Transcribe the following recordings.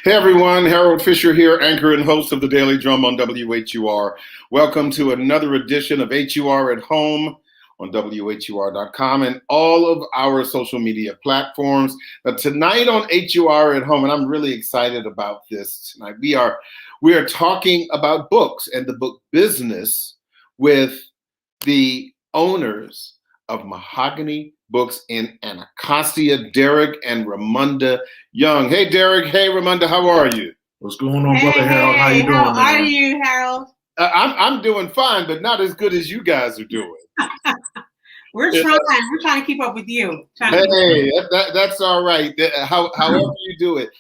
Hey everyone, Harold Fisher here, anchor and host of the Daily Drum on WHUR. Welcome to another edition of HUR at Home on WHUR.com and all of our social media platforms. Tonight on HUR at Home, and I'm really excited about this tonight, we are talking about books and the book business with the owners of Mahogany Books in Anacostia, Derek and Ramunda Young. Hey, Derek. Hey, Ramunda. How are you? What's going on, Brother Harold? How you doing, man? How are you, Harold? I'm doing fine, but not as good as you guys are doing. We're trying. We're trying to keep up with you. Hey, that's all right. However you do it.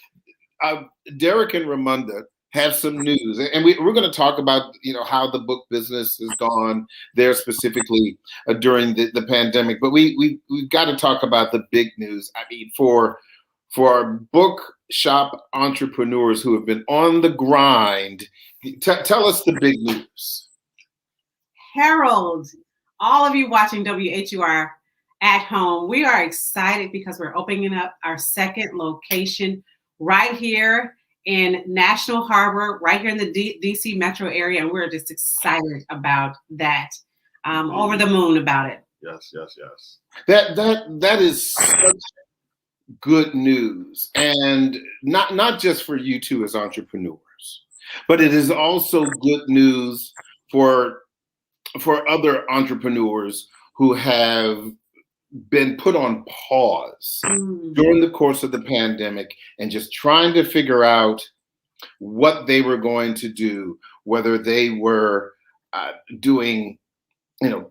Derek and Ramunda have some news, and we're going to talk about how the book business has gone there specifically during the pandemic. But we've got to talk about the big news. I mean, for our book shop entrepreneurs who have been on the grind, tell us the big news. Harold, all of you watching WHUR at home, we are excited because we're opening up our second location right here in National Harbor, right here in the DC metro area, and we're just excited about that. Over the moon about it. Yes. That is such good news, and not just for you two as entrepreneurs, but it is also good news for other entrepreneurs who have been put on pause during the course of the pandemic and just trying to figure out what they were going to do, whether they were doing,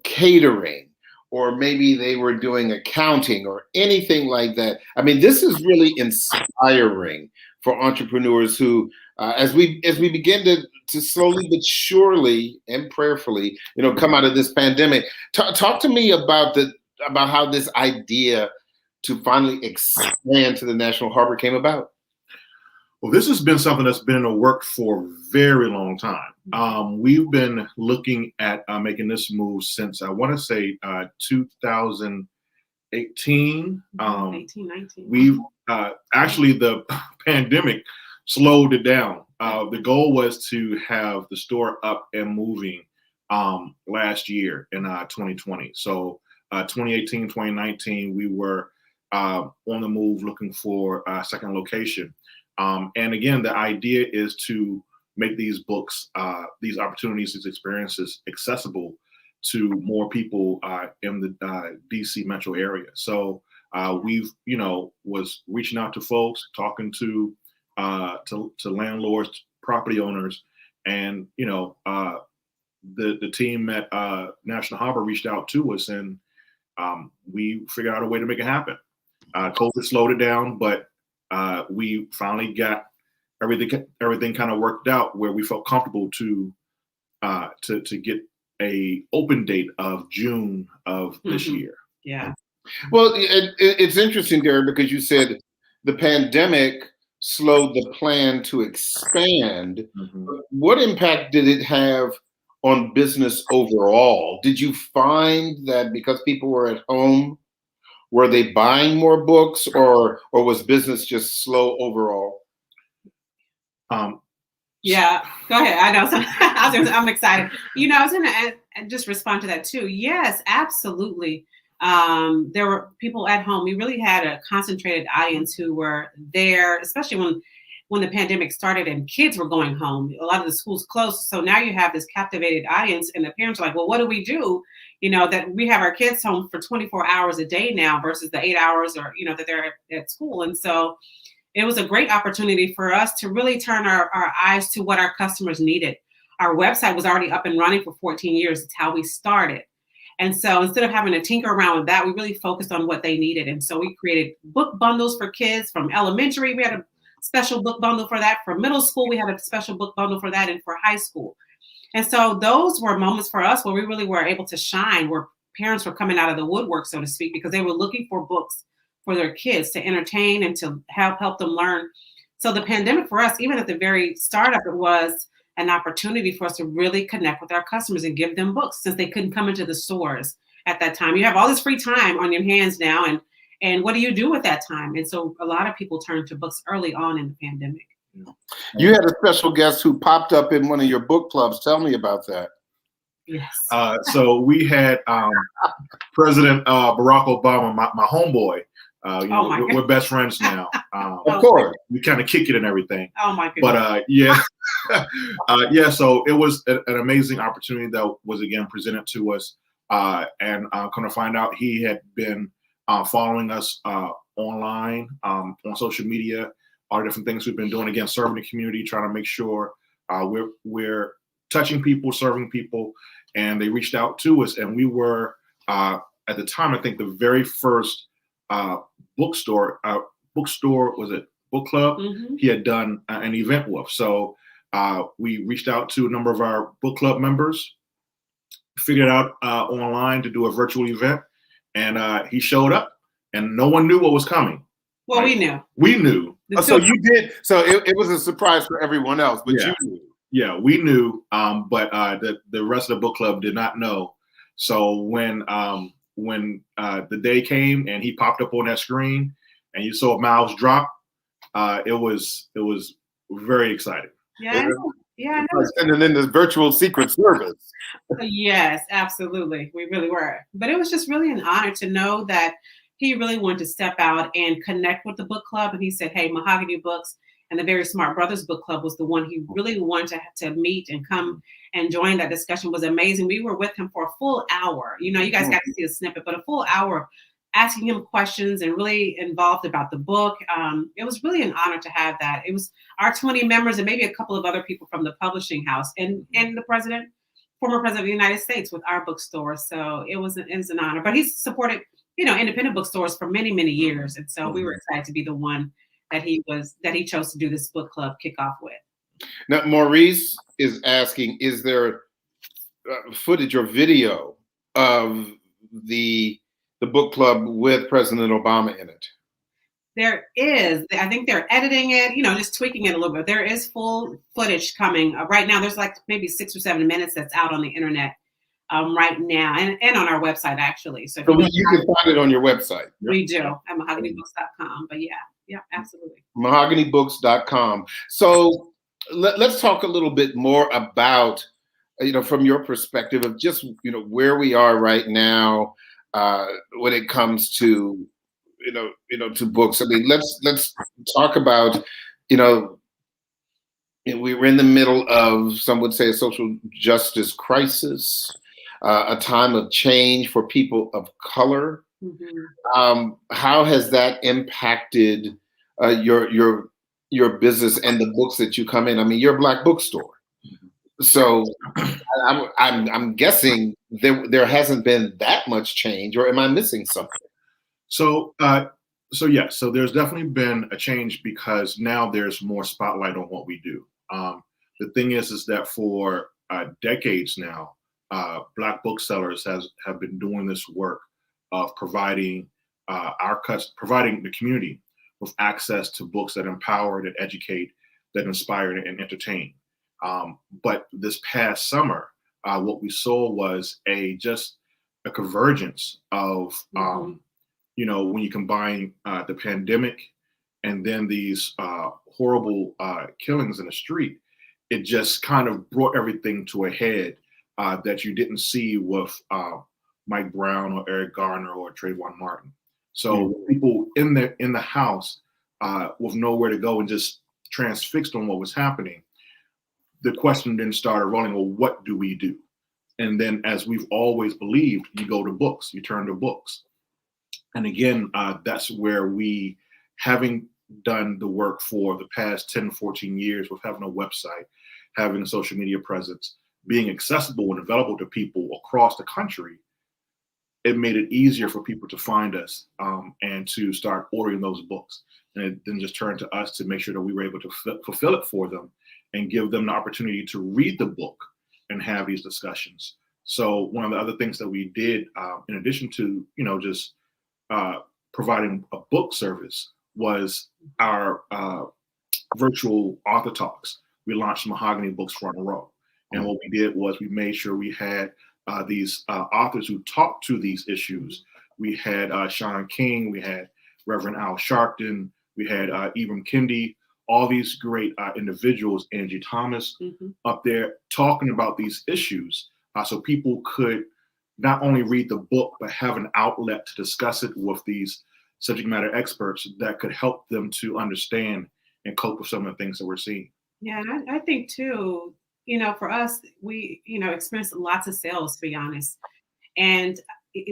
catering, or maybe they were doing accounting or anything like that. I mean, this is really inspiring for entrepreneurs who, as we begin to slowly but surely and prayerfully, come out of this pandemic. Talk to me about how this idea to finally expand to the National Harbor came about. Well, this has been something that's been in the work for a very long time. We've been looking at making this move since, I want to say, 2018. 19. We've actually, the pandemic slowed it down. The goal was to have the store up and moving last year in 2020. So 2018, 2019, we were on the move looking for a second location. And again, the idea is to make these books, these opportunities, these experiences accessible to more people in the DC metro area. So we've, was reaching out to folks, talking to landlords, property owners, and, the team at National Harbor reached out to us, and we figured out a way to make it happen. COVID slowed it down, but we finally got everything kind of worked out where we felt comfortable to get a open date of June of this year. Yeah. Well, it's interesting, Derek, because you said the pandemic slowed the plan to expand. What impact did it have on business overall? Did you find that because people were at home, were they buying more books, or was business just slow overall? Yeah, go ahead. I know. I'm excited. I was going to just respond to that too. Yes, absolutely. There were people at home. We really had a concentrated audience who were there, especially when the pandemic started and kids were going home. A lot of the schools closed. So now you have this captivated audience, and the parents are like, well, what do we do? That we have our kids home for 24 hours a day now versus the 8 hours or, that they're at school. And so it was a great opportunity for us to really turn our eyes to what our customers needed. Our website was already up and running for 14 years. It's how we started. And so instead of having to tinker around with that, we really focused on what they needed. And so we created book bundles for kids from elementary. We had a special book bundle for that. For middle school, we had a special book bundle for that, and for high school. And so those were moments for us where we really were able to shine, where parents were coming out of the woodwork, so to speak, because they were looking for books for their kids to entertain and to help them learn. So the pandemic for us, even at the very start of it, was an opportunity for us to really connect with our customers and give them books, since they couldn't come into the stores at that time. You have all this free time on your hands now, and what do you do with that time? And so a lot of people turned to books early on in the pandemic. You had a special guest who popped up in one of your book clubs. Tell me about that. Yes. So we had President Barack Obama, my homeboy. We're best friends now. Of course. We kind of kick it and everything. Oh my goodness. But yeah, so it was an amazing opportunity that was again presented to us. And I'm going to find out he had been following us online, on social media, all the different things we've been doing, again, serving the community, trying to make sure we're touching people, serving people. And they reached out to us, and we were, at the time, I think the very first bookstore, was it book club? Mm-hmm. He had done an event with. So we reached out to a number of our book club members, figured out online to do a virtual event, and he showed up, and no one knew what was coming. Well, right? We knew. We knew. So you did. So it was a surprise for everyone else, but yeah. You knew. Yeah, we knew, but the rest of the book club did not know. So when the day came and he popped up on that screen and you saw mouths drop, it was very exciting. Yeah, yeah. And then this virtual Secret Service. Yes, absolutely. We really were. But it was just really an honor to know that he really wanted to step out and connect with the book club. And he said, hey, Mahogany Books and the Very Smart Brothers Book Club was the one he really wanted to meet and come and join. That discussion was amazing. We were with him for a full hour. You guys got to see a snippet, but a full hour asking him questions and really involved about the book. It was really an honor to have that. It was our 20 members and maybe a couple of other people from the publishing house and the former president of the United States with our bookstore. So it was an honor. But he's supported, independent bookstores for many, many years. And so we were excited to be the one that he chose to do this book club kickoff with. Now, Maurice is asking, is there footage or video of the book club with President Obama in it? There is. I think they're editing it, just tweaking it a little bit. There is full footage coming. Right now, there's like maybe 6 or 7 minutes that's out on the internet right now and on our website, actually. So you can find it on your website. We do, at mahoganybooks.com. But yeah, absolutely. Mahoganybooks.com. So let's talk a little bit more about, from your perspective of just, where we are right now when it comes to, to books. I mean, let's talk about, we were in the middle of, some would say, a social justice crisis, a time of change for people of color. Mm-hmm. How has that impacted your business and the books that you come in? I mean, you're a Black bookstore, so I'm guessing there hasn't been that much change, or am I missing something? So there's definitely been a change because now there's more spotlight on what we do. The thing is that for decades now, Black booksellers have been doing this work of providing providing the community with access to books that empower, that educate, that inspire, and entertain. But this past summer, what we saw was just a convergence of, when you combine the pandemic and then these horrible killings in the street, it just kind of brought everything to a head that you didn't see with Mike Brown or Eric Garner or Trayvon Martin. So people in the house with nowhere to go and just transfixed on what was happening, the question then started rolling, well, what do we do? And then, as we've always believed, you go to books, you turn to books. And again, that's where we, having done the work for the past 10, 14 years with having a website, having a social media presence, being accessible and available to people across the country, it made it easier for people to find us and to start ordering those books. And it then just turned to us to make sure that we were able to fulfill it for them and give them the opportunity to read the book and have these discussions. So one of the other things that we did, in addition to, just providing a book service, was our virtual author talks. We launched Mahogany Books Front Row. And what we did was we made sure we had these authors who talked to these issues. We had Sean King, we had Reverend Al Sharpton, we had Ibram Kendi, all these great individuals, Angie Thomas up there talking about these issues, so people could not only read the book, but have an outlet to discuss it with these subject matter experts that could help them to understand and cope with some of the things that we're seeing. Yeah, and I think too, for us, we, experienced lots of sales, to be honest. And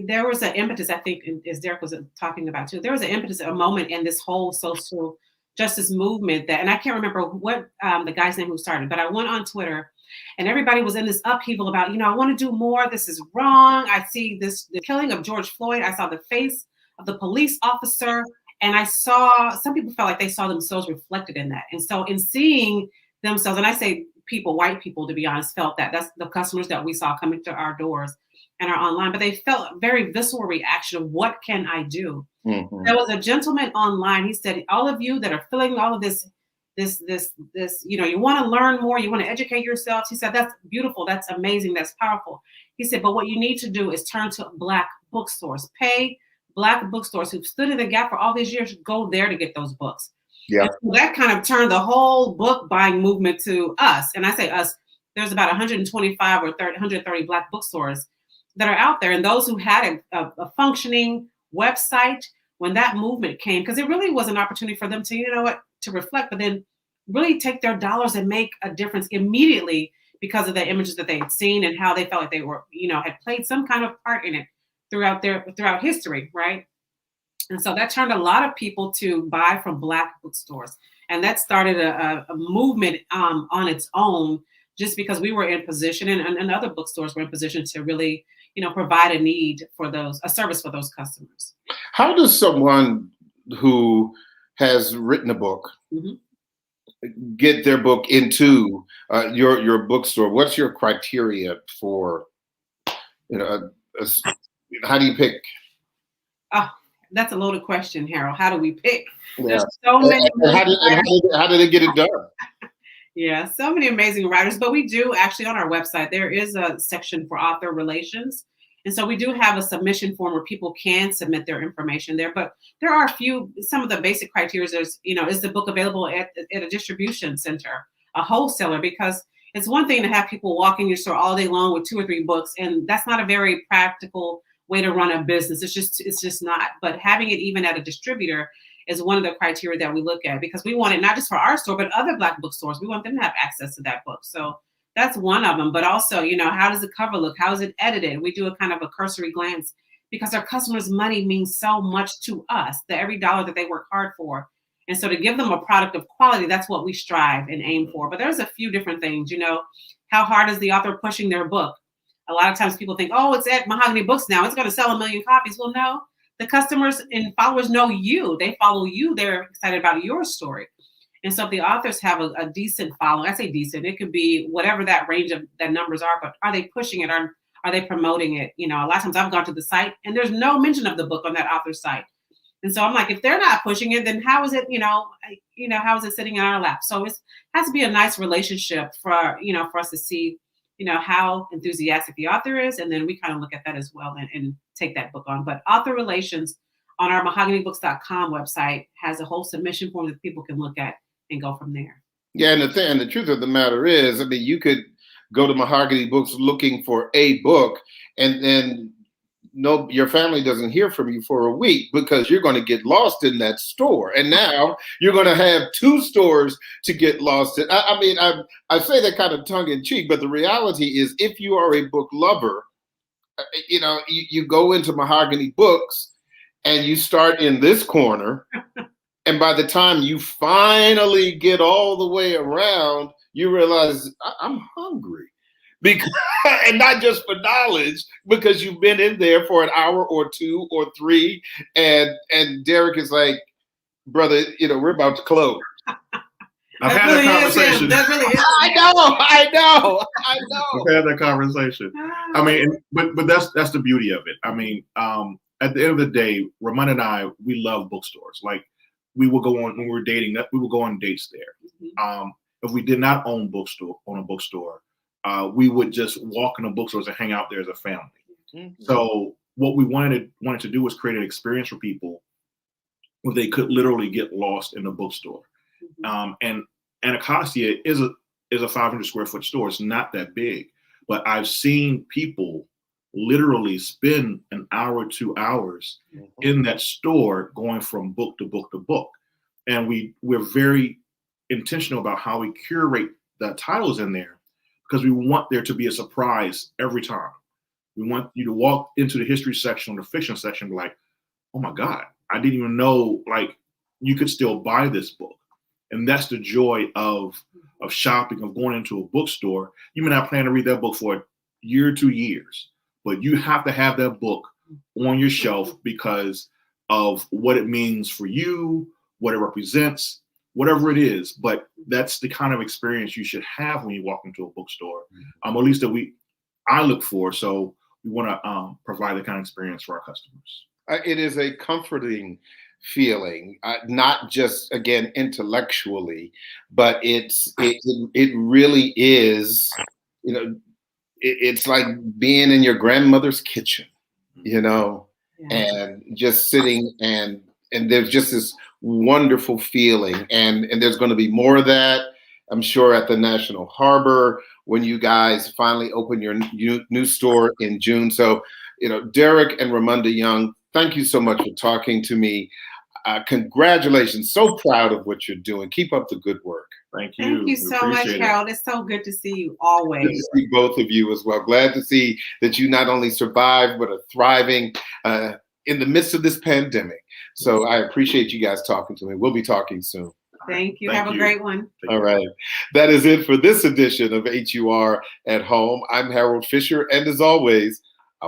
there was an impetus, I think, as Derek was talking about too, there was an impetus, a moment in this whole social justice movement and I can't remember what the guy's name who started, but I went on Twitter and everybody was in this upheaval about, I want to do more. This is wrong. I see the killing of George Floyd. I saw the face of the police officer. And I saw some people felt like they saw themselves reflected in that. And so in seeing themselves, and I say people, white people, to be honest, felt that's the customers that we saw coming to our doors and our online, but they felt a very visceral reaction of what can I do? Mm-hmm. There was a gentleman online. He said, all of you that are feeling all of this, you want to learn more, you want to educate yourselves. He said, that's beautiful. That's amazing. That's powerful. He said, but what you need to do is turn to Black bookstores, pay Black bookstores who've stood in the gap for all these years, go there to get those books. Yeah. So that kind of turned the whole book buying movement to us. And I say us, there's about 125 or 130 Black bookstores that are out there. And those who had a functioning website, when that movement came, because it really was an opportunity for them to, to reflect, but then really take their dollars and make a difference immediately because of the images that they had seen and how they felt like they were, had played some kind of part in it throughout history, right? And so that turned a lot of people to buy from Black bookstores. And that started a movement on its own, just because we were in position and other bookstores were in position to really, provide a service for those customers. How does someone who has written a book get their book into your bookstore? What's your criteria for, how do you pick? Oh, that's a loaded question, Harold. How do we pick? Yeah. There's so many. How did it get it done? Yeah, so many amazing writers, but we do actually on our website, there is a section for author relations. And so we do have a submission form where people can submit their information there, but there are some of the basic criteria is, is the book available at a distribution center, a wholesaler, because it's one thing to have people walk in your store all day long with 2 or 3 books, and that's not a very practical way to run a business. It's just not, but having it even at a distributor is one of the criteria that we look at, because we want it not just for our store, but other Black bookstores. We want them to have access to that book. So that's one of them. But also, how does the cover look? How is it edited? We do a kind of a cursory glance, because our customers' money means so much to us, that every dollar that they work hard for. And so to give them a product of quality, that's what we strive and aim for. But there's a few different things, how hard is the author pushing their book? A lot of times people think, oh, it's at Mahogany Books now, it's going to sell 1 million copies. Well, no. The customers and followers know you. They follow you. They're excited about your story. And so if the authors have a decent following, I say decent, it could be whatever that range of that numbers are, but are they pushing it? Are they promoting it? A lot of times I've gone to the site and there's no mention of the book on that author's site. And so I'm like, if they're not pushing it, then how is it, how is it sitting in our lap? So it has to be a nice relationship for us to see, how enthusiastic the author is. And then we kind of look at that as well and take that book on. But author relations on our mahoganybooks.com website has a whole submission form that people can look at and go from there. Yeah, and the truth of the matter is, you could go to Mahogany Books looking for a book, and then your family doesn't hear from you for a week because you're going to get lost in that store. And now you're going to have 2 stores to get lost in. I say that kind of tongue in cheek, but the reality is, if you are a book lover, you go into Mahogany Books and you start in this corner. And by the time you finally get all the way around, you realize I'm hungry. And not just for knowledge, because you've been in there for an hour or 2 or 3, and Derek is like, brother, we're about to close. I've had that conversation. That really is. I know. I've had that conversation. But that's the beauty of it. At the end of the day, Ramon and I, we love bookstores. Like, we will go on, when we were dating, we will go on dates there. Mm-hmm. If we did not own a bookstore, we would just walk in the bookstores and hang out there as a family. Mm-hmm. So what we wanted to do was create an experience for people where they could literally get lost in the bookstore. Mm-hmm. And Anacostia is a 500 square foot store. It's not that big, but I've seen people literally spend an hour, 2 hours in that store, going from book to book to book. And we're very intentional about how we curate the titles in there, because we want there to be a surprise every time. We want you to walk into the history section or the fiction section and be like, oh my God, I didn't even know like you could still buy this book. And that's the joy of shopping, of going into a bookstore. You may not plan to read that book for a year, 2 years, but you have to have that book on your shelf because of what it means for you, what it represents, whatever it is. But that's the kind of experience you should have when you walk into a bookstore, at least that I look for. So we want to provide the kind of experience for our customers. It is a comforting feeling, not just, again, intellectually, but it really is, you know, it's like being in your grandmother's kitchen, you know, and just sitting and there's just this wonderful feeling. And there's going to be more of that, I'm sure, at the National Harbor when you guys finally open your new store in June. So, you know, Derek and Ramunda Young, thank you so much for talking to me. Congratulations. So proud of what you're doing. Keep up the good work. Thank you. Thank you so much, Harold. It's so good to see you always. Good to see both of you as well. Glad to see that you not only survived, but are thriving in the midst of this pandemic. So I appreciate you guys talking to me. We'll be talking soon. Thank you. Have a great one. All right. That is it for this edition of HUR at Home. I'm Harold Fisher. And as always,